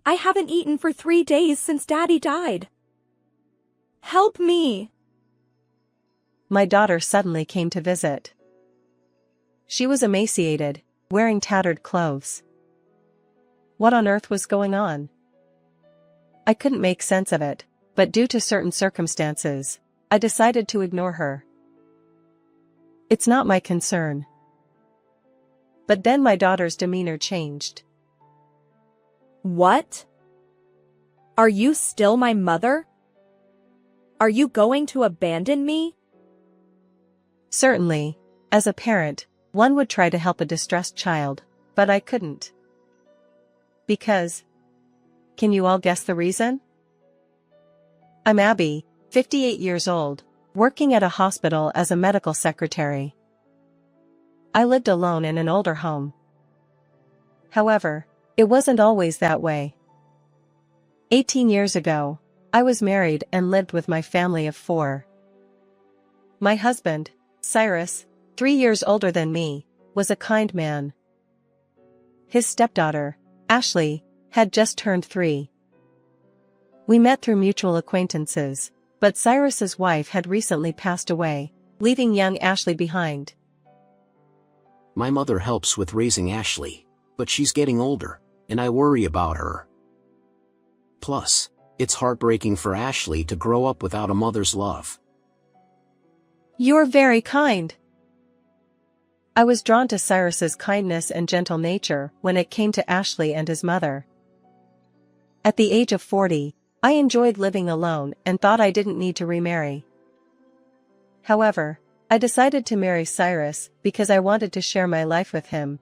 I haven't eaten for 3 days since Daddy died. Help me. My daughter suddenly came to visit. She was emaciated, wearing tattered clothes. What on earth was going on? I couldn't make sense of it, but due to certain circumstances, I decided to ignore her. It's not my concern. But then my daughter's demeanor changed. What? Are you still my mother? Are you going to abandon me? Certainly, as a parent, one would try to help a distressed child, but I couldn't. Because. Can you all guess the reason? I'm Abby, 58 years old, working at a hospital as a medical secretary. I lived alone in an older home. However, it wasn't always that way. 18 years ago, I was married and lived with my family of 4. My husband, Cyrus, 3 years older than me, was a kind man. His stepdaughter, Ashley, had just turned 3. We met through mutual acquaintances, but Cyrus's wife had recently passed away, leaving young Ashley behind. My mother helps with raising Ashley, but she's getting older, and I worry about her. Plus, it's heartbreaking for Ashley to grow up without a mother's love. You're very kind. I was drawn to Cyrus's kindness and gentle nature when it came to Ashley and his mother. At the age of 40, I enjoyed living alone and thought I didn't need to remarry. However, I decided to marry Cyrus because I wanted to share my life with him.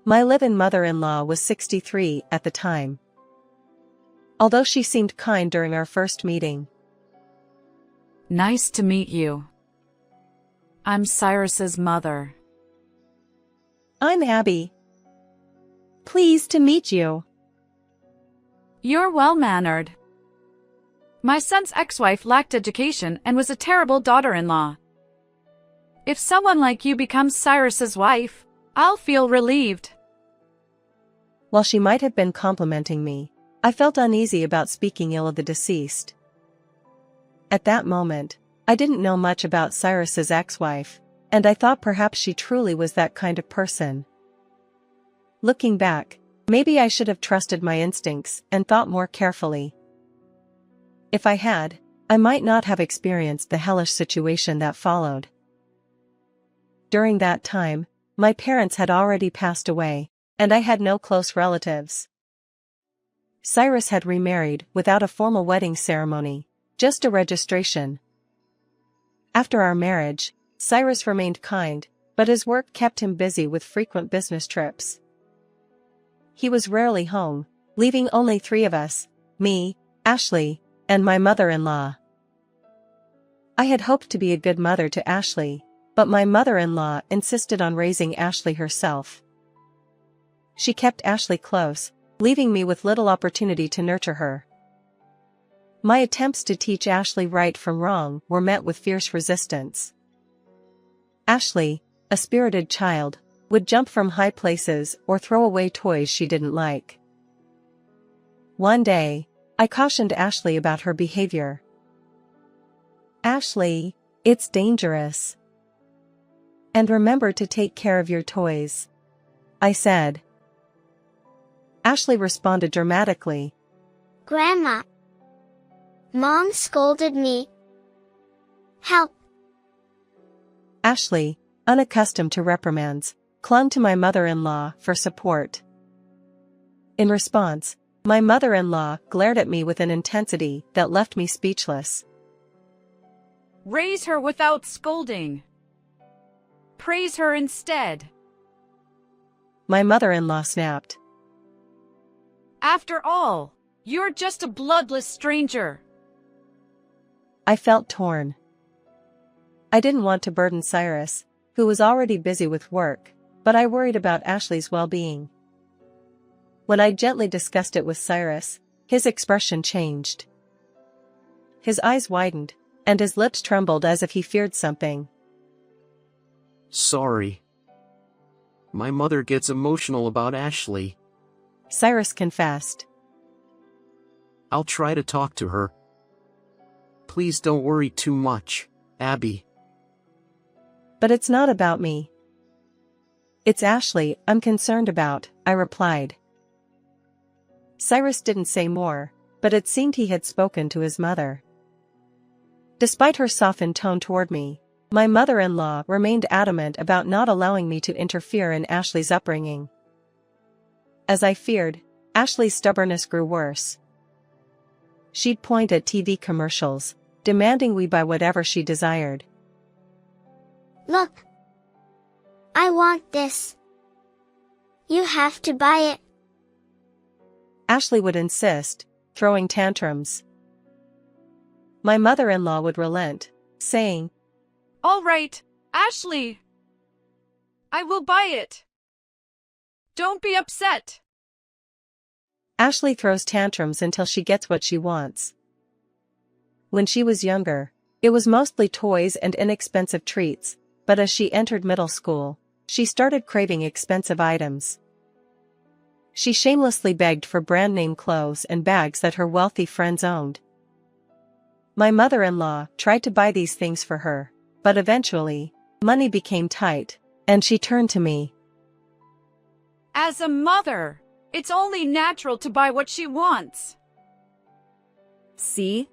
My live-in mother-in-law was 63 at the time. Although she seemed kind during our first meeting. Nice to meet you. I'm Cyrus's mother. I'm Abby. Pleased to meet you. You're well-mannered. My son's ex-wife lacked education and was a terrible daughter-in-law. If someone like you becomes Cyrus's wife, I'll feel relieved. While she might have been complimenting me, I felt uneasy about speaking ill of the deceased. At that moment, I didn't know much about Cyrus's ex-wife, and I thought perhaps she truly was that kind of person. Looking back, maybe I should have trusted my instincts and thought more carefully. If I had, I might not have experienced the hellish situation that followed. During that time, my parents had already passed away, and I had no close relatives. Cyrus had remarried without a formal wedding ceremony, just a registration. After our marriage, Cyrus remained kind, but his work kept him busy with frequent business trips. He was rarely home, leaving only 3 of us, me, Ashley, and my mother-in-law. I had hoped to be a good mother to Ashley, but my mother-in-law insisted on raising Ashley herself. She kept Ashley close, leaving me with little opportunity to nurture her. My attempts to teach Ashley right from wrong were met with fierce resistance. Ashley, a spirited child, would jump from high places or throw away toys she didn't like. One day, I cautioned Ashley about her behavior. Ashley, it's dangerous. And remember to take care of your toys, I said. Ashley responded dramatically. Grandma, Mom scolded me. Help. Ashley, unaccustomed to reprimands, clung to my mother-in-law for support. In response, my mother-in-law glared at me with an intensity that left me speechless. Raise her without scolding. Praise her instead. My mother-in-law snapped. After all, you're just a bloodless stranger. I felt torn. I didn't want to burden Cyrus, who was already busy with work, but I worried about Ashley's well-being. When I gently discussed it with Cyrus, his expression changed. His eyes widened, and his lips trembled as if he feared something. Sorry. My mother gets emotional about Ashley. Cyrus confessed. I'll try to talk to her. Please don't worry too much, Abby. But it's not about me. It's Ashley I'm concerned about, I replied. Cyrus didn't say more, but it seemed he had spoken to his mother. Despite her softened tone toward me, my mother-in-law remained adamant about not allowing me to interfere in Ashley's upbringing. As I feared, Ashley's stubbornness grew worse. She'd point at TV commercials, demanding we buy whatever she desired. Look. I want this. You have to buy it. Ashley would insist, throwing tantrums. My mother-in-law would relent, saying, All right, Ashley. I will buy it. Don't be upset. Ashley throws tantrums until she gets what she wants. When she was younger, it was mostly toys and inexpensive treats, but as she entered middle school, she started craving expensive items. She shamelessly begged for brand-name clothes and bags that her wealthy friends owned. My mother-in-law tried to buy these things for her, but eventually, money became tight, and she turned to me. As a mother, it's only natural to buy what she wants. See?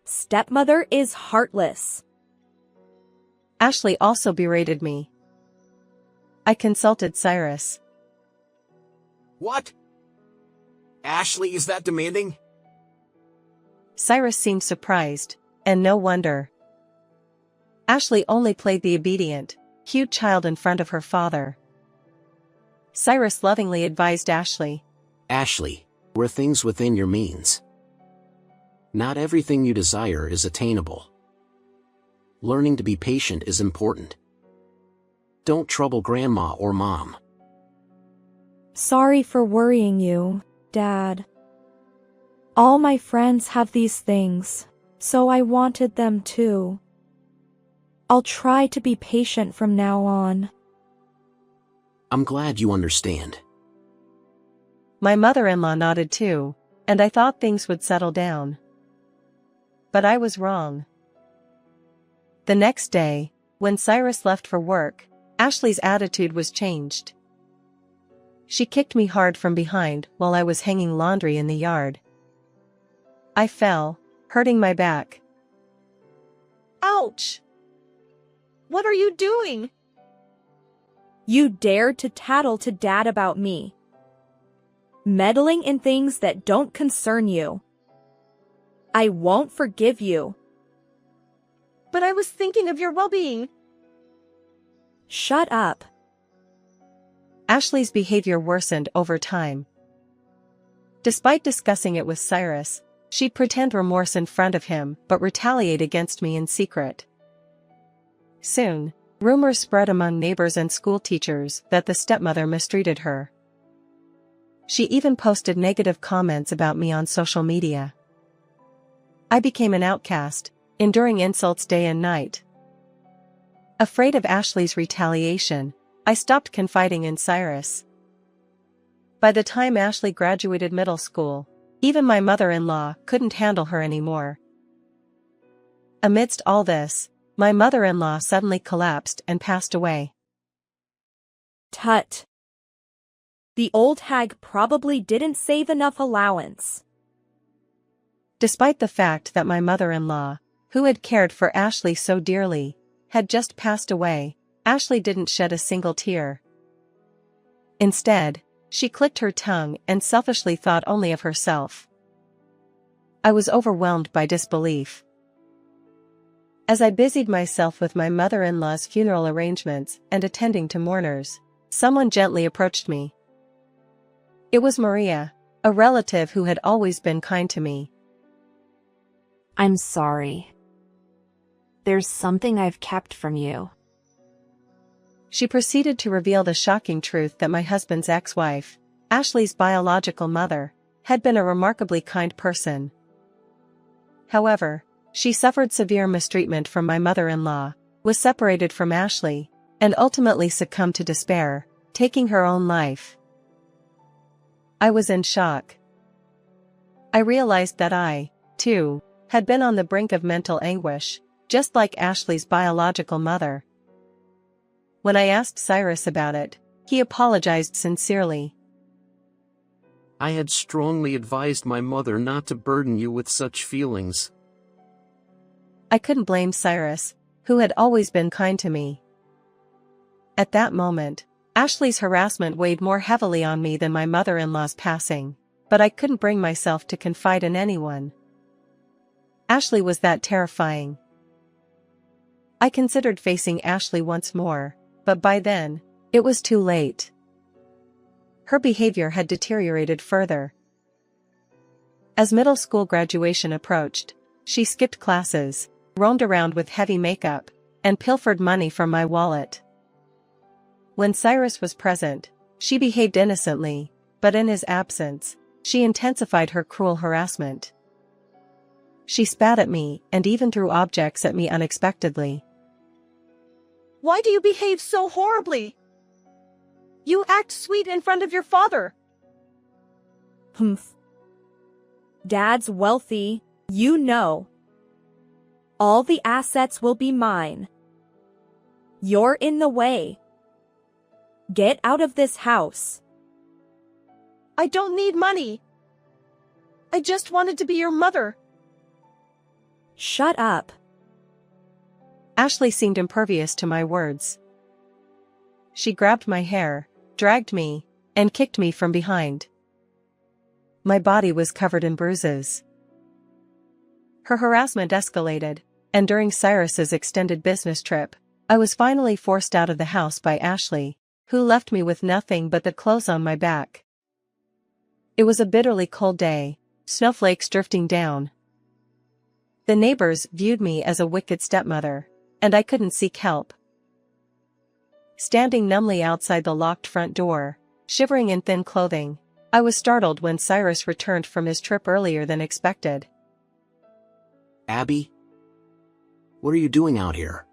Stepmother is heartless. Ashley also berated me. I consulted Cyrus. What? Ashley is that demanding? Cyrus seemed surprised, and no wonder. Ashley only played the obedient, cute child in front of her father. Cyrus lovingly advised Ashley. Ashley, we're things within your means. Not everything you desire is attainable. Learning to be patient is important. Don't trouble Grandma or Mom. Sorry for worrying you, Dad. All my friends have these things, so I wanted them too. I'll try to be patient from now on. I'm glad you understand. My mother-in-law nodded too, and I thought things would settle down. But I was wrong. The next day, when Cyrus left for work, Ashley's attitude was changed. She kicked me hard from behind while I was hanging laundry in the yard. I fell, hurting my back. Ouch! What are you doing? You dared to tattle to Dad about me. Meddling in things that don't concern you. I won't forgive you. But I was thinking of your well-being. Shut up. Ashley's behavior worsened over time. Despite discussing it with Cyrus, she'd pretend remorse in front of him but retaliate against me in secret. Soon, rumors spread among neighbors and school teachers that the stepmother mistreated her. She even posted negative comments about me on social media. I became an outcast, enduring insults day and night. Afraid of Ashley's retaliation, I stopped confiding in Cyrus. By the time Ashley graduated middle school, even my mother-in-law couldn't handle her anymore. Amidst all this, my mother-in-law suddenly collapsed and passed away. Tut. The old hag probably didn't save enough allowance. Despite the fact that my mother-in-law, who had cared for Ashley so dearly, had just passed away, Ashley didn't shed a single tear. Instead, she clicked her tongue and selfishly thought only of herself. I was overwhelmed by disbelief. As I busied myself with my mother-in-law's funeral arrangements and attending to mourners, someone gently approached me. It was Maria, a relative who had always been kind to me. I'm sorry. There's something I've kept from you. She proceeded to reveal the shocking truth that my husband's ex-wife, Ashley's biological mother, had been a remarkably kind person. However, she suffered severe mistreatment from my mother-in-law, was separated from Ashley, and ultimately succumbed to despair, taking her own life. I was in shock. I realized that I, too, had been on the brink of mental anguish, just like Ashley's biological mother. When I asked Cyrus about it, he apologized sincerely. I had strongly advised my mother not to burden you with such feelings. I couldn't blame Cyrus, who had always been kind to me. At that moment, Ashley's harassment weighed more heavily on me than my mother-in-law's passing, but I couldn't bring myself to confide in anyone. Ashley was that terrifying. I considered facing Ashley once more, but by then, it was too late. Her behavior had deteriorated further. As middle school graduation approached, she skipped classes, roamed around with heavy makeup, and pilfered money from my wallet. When Cyrus was present, she behaved innocently, but in his absence, she intensified her cruel harassment. She spat at me and even threw objects at me unexpectedly. Why do you behave so horribly? You act sweet in front of your father. Humph. Dad's wealthy, you know. All the assets will be mine. You're in the way. Get out of this house. I don't need money. I just wanted to be your mother. Shut up. Ashley seemed impervious to my words. She grabbed my hair, dragged me, and kicked me from behind. My body was covered in bruises. Her harassment escalated, and during Cyrus's extended business trip, I was finally forced out of the house by Ashley, who left me with nothing but the clothes on my back. It was a bitterly cold day, snowflakes drifting down. The neighbors viewed me as a wicked stepmother, and I couldn't seek help. Standing numbly outside the locked front door, shivering in thin clothing, I was startled when Cyrus returned from his trip earlier than expected. Abby? What are you doing out here?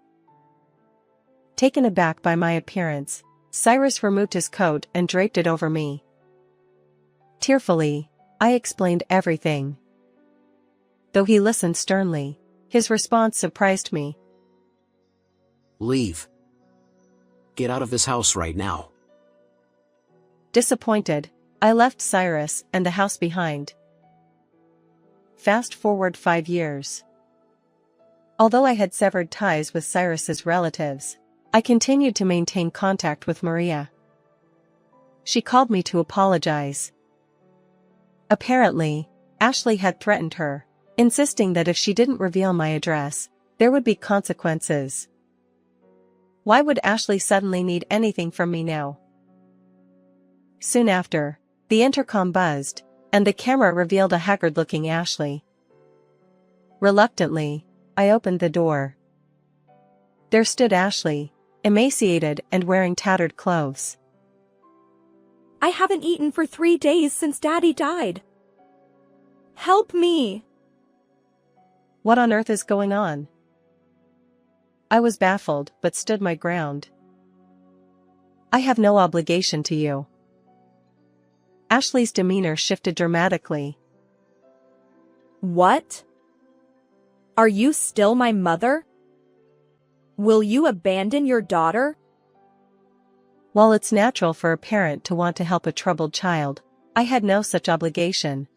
Taken aback by my appearance, Cyrus removed his coat and draped it over me. Tearfully, I explained everything. Though he listened sternly, his response surprised me. Leave. Get out of this house right now. Disappointed, I left Cyrus and the house behind. Fast forward 5 years. Although I had severed ties with Cyrus's relatives, I continued to maintain contact with Maria. She called me to apologize. Apparently, Ashley had threatened her, insisting that if she didn't reveal my address, there would be consequences. Why would Ashley suddenly need anything from me now? Soon after, the intercom buzzed, and the camera revealed a haggard-looking Ashley. Reluctantly, I opened the door. There stood Ashley, emaciated and wearing tattered clothes. I haven't eaten for 3 days since Daddy died. Help me. What on earth is going on? I was baffled but stood my ground. I have no obligation to you. Ashley's demeanor shifted dramatically. What? Are you still my mother? Will you abandon your daughter? While it's natural for a parent to want to help a troubled child, I had no such obligation.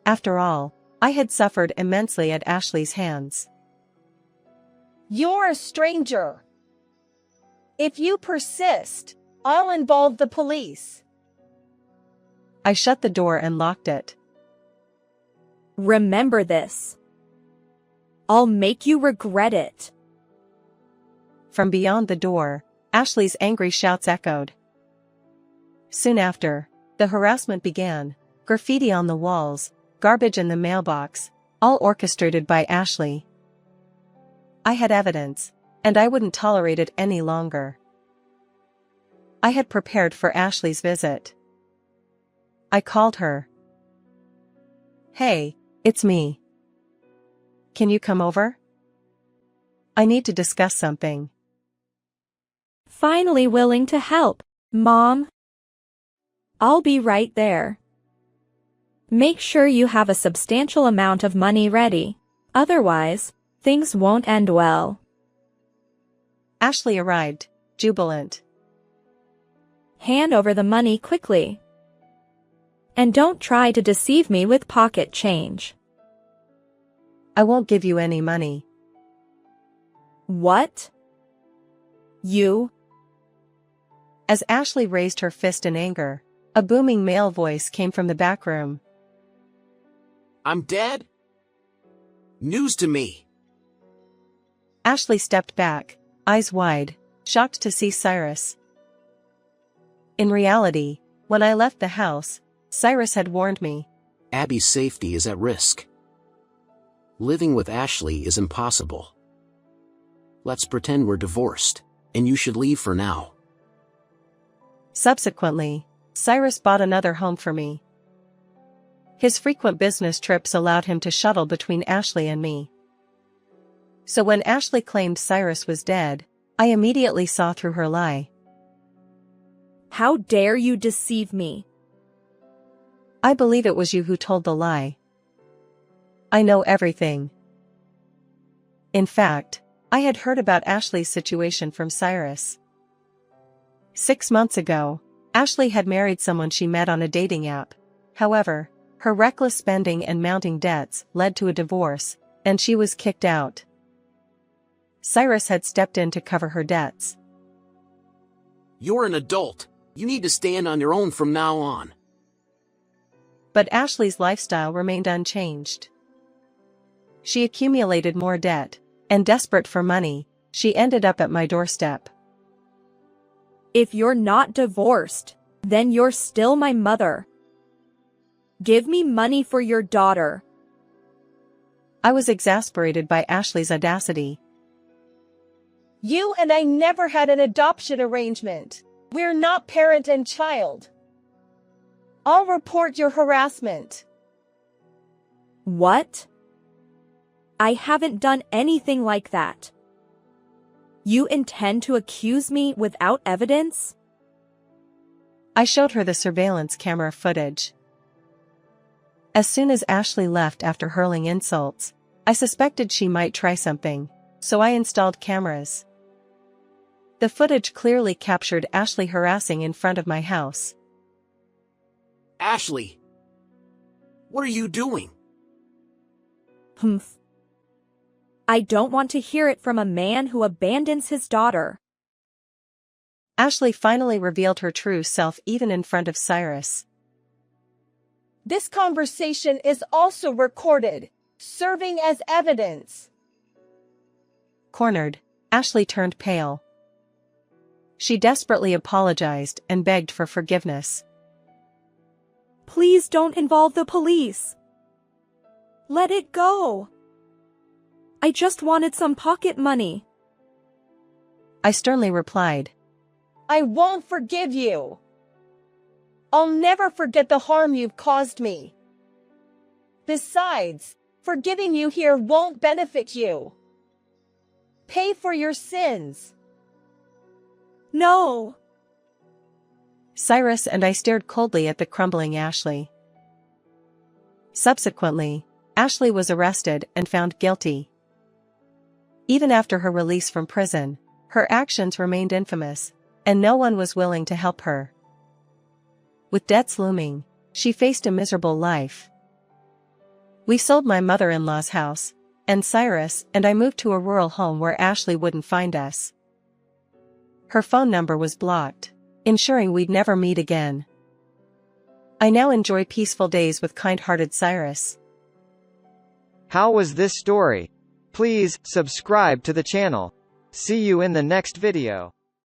After all, I had suffered immensely at Ashley's hands. You're a stranger. If you persist, I'll involve the police. I shut the door and locked it. Remember this. I'll make you regret it. From beyond the door, Ashley's angry shouts echoed. Soon after, the harassment began, graffiti on the walls, garbage in the mailbox, all orchestrated by Ashley. I had evidence, and I wouldn't tolerate it any longer. I had prepared for Ashley's visit. I called her. Hey, it's me. Can you come over? I need to discuss something. Finally willing to help, Mom. I'll be right there. Make sure you have a substantial amount of money ready. Otherwise, things won't end well. Ashley arrived, jubilant. Hand over the money quickly. And don't try to deceive me with pocket change. I won't give you any money. What? You? As Ashley raised her fist in anger, a booming male voice came from the back room. I'm dead? News to me. Ashley stepped back, eyes wide, shocked to see Cyrus. In reality, when I left the house, Cyrus had warned me. Abby's safety is at risk. Living with Ashley is impossible. Let's pretend we're divorced, and you should leave for now. Subsequently, Cyrus bought another home for me. His frequent business trips allowed him to shuttle between Ashley and me. So when Ashley claimed Cyrus was dead, I immediately saw through her lie. How dare you deceive me? I believe it was you who told the lie. I know everything. In fact, I had heard about Ashley's situation from Cyrus. 6 months ago, Ashley had married someone she met on a dating app. However, her reckless spending and mounting debts led to a divorce, and she was kicked out. Cyrus had stepped in to cover her debts. You're an adult. You need to stand on your own from now on. But Ashley's lifestyle remained unchanged. She accumulated more debt, and desperate for money, she ended up at my doorstep. If you're not divorced, then you're still my mother. Give me money for your daughter. I was exasperated by Ashley's audacity. You and I never had an adoption arrangement. We're not parent and child. I'll report your harassment. What? I haven't done anything like that. You intend to accuse me without evidence? I showed her the surveillance camera footage. As soon as Ashley left after hurling insults, I suspected she might try something, so I installed cameras. The footage clearly captured Ashley harassing in front of my house. Ashley! What are you doing? Humph. I don't want to hear it from a man who abandons his daughter. Ashley finally revealed her true self even in front of Cyrus. This conversation is also recorded, serving as evidence. Cornered, Ashley turned pale. She desperately apologized and begged for forgiveness. Please don't involve the police. Let it go. I just wanted some pocket money. I sternly replied. I won't forgive you. I'll never forget the harm you've caused me. Besides, forgiving you here won't benefit you. Pay for your sins. No. Cyrus and I stared coldly at the crumbling Ashley. Subsequently, Ashley was arrested and found guilty. Even after her release from prison, her actions remained infamous, and no one was willing to help her. With debts looming, she faced a miserable life. We sold my mother-in-law's house, and Cyrus and I moved to a rural home where Ashley wouldn't find us. Her phone number was blocked, ensuring we'd never meet again. I now enjoy peaceful days with kind-hearted Cyrus. How was this story? Please subscribe to the channel. See you in the next video.